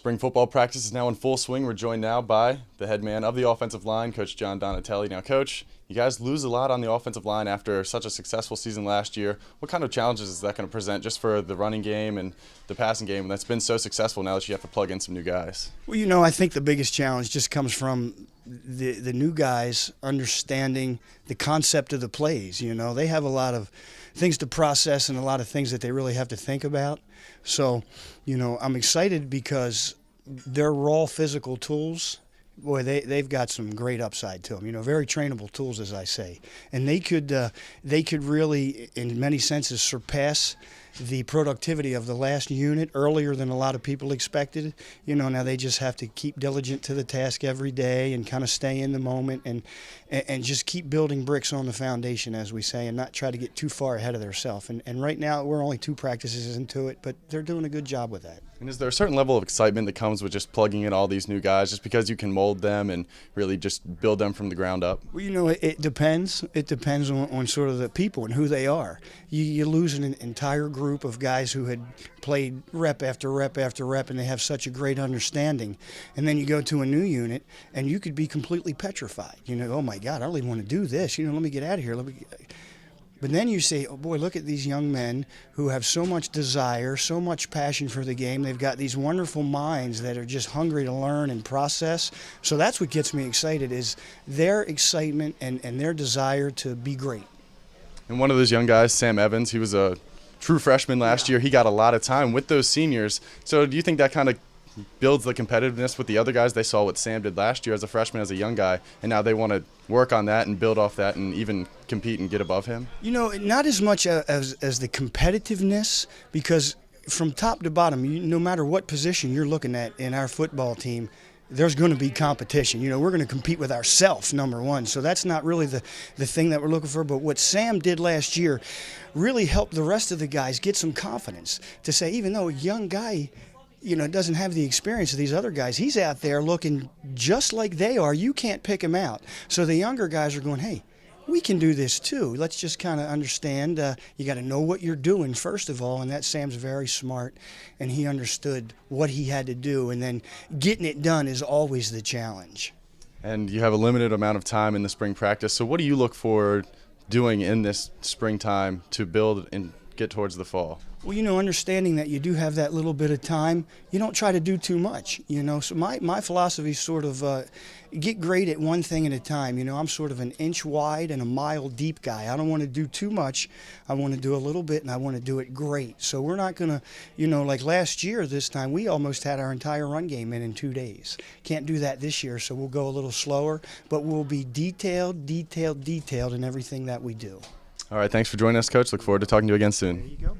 Spring football practice is now in full swing. We're joined now by the head man of the offensive line, Coach John Donatelli. Now, Coach, you guys lose a lot on the offensive line after such a successful season last year. What kind of challenges is that going to present just for the running game and the passing game that's been so successful now that you have to plug in some new guys? Well, I think the biggest challenge just comes from the new guys understanding the concept of the plays. They have a lot of things to process and a lot of things that they really have to think about. So, I'm excited because their raw physical tools, boy, they've got some great upside to them. Very trainable tools, as I say, and they could really, in many senses, surpass the productivity of the last unit earlier than a lot of people expected. Now they just have to keep diligent to the task every day and kind of stay in the moment and just keep building bricks on the foundation, as we say, and not try to get too far ahead of themselves. And right now we're only 2 practices into it, but they're doing a good job with that. And is there a certain level of excitement that comes with just plugging in all these new guys just because you can mold them and really just build them from the ground up? Well, it depends. It depends on sort of the people and who they are. You lose an entire group of guys who had played rep after rep after rep, and they have such a great understanding. And then you go to a new unit, and you could be completely petrified. Oh, my God, I don't even want to do this. Let me get out of here. But then you say, oh, boy, look at these young men who have so much desire, so much passion for the game. They've got these wonderful minds that are just hungry to learn and process. So that's what gets me excited, is their excitement and their desire to be great. And one of those young guys, Sam Evans, he was a true freshman last year. He got a lot of time with those seniors. So do you think that kind of builds the competitiveness with the other guys? They saw what Sam did last year as a freshman, as a young guy, and now they want to work on that and build off that and even compete and get above him? Not as much as the competitiveness, because from top to bottom, no matter what position you're looking at in our football team, there's going to be competition. We're going to compete with ourselves, number one. So that's not really the thing that we're looking for. But what Sam did last year really helped the rest of the guys get some confidence to say, even though a young guy doesn't have the experience of these other guys, he's out there looking just like they are. You can't pick him out. So the younger guys are going, hey, we can do this too. Let's just kind of understand. You got to know what you're doing, first of all, and that Sam's very smart, and he understood what he had to do, and then getting it done is always the challenge. And you have a limited amount of time in the spring practice, so what do you look for doing in this springtime to build and get towards the fall? Well, understanding that you do have that little bit of time, you don't try to do too much, So my philosophy is sort of get great at one thing at a time. I'm sort of an inch wide and a mile deep guy. I don't want to do too much. I want to do a little bit, and I want to do it great. So we're not going to, like last year this time, we almost had our entire run game in 2 days. Can't do that this year, so we'll go a little slower, but we'll be detailed in everything that we do. All right, thanks for joining us, Coach. Look forward to talking to you again soon. There you go.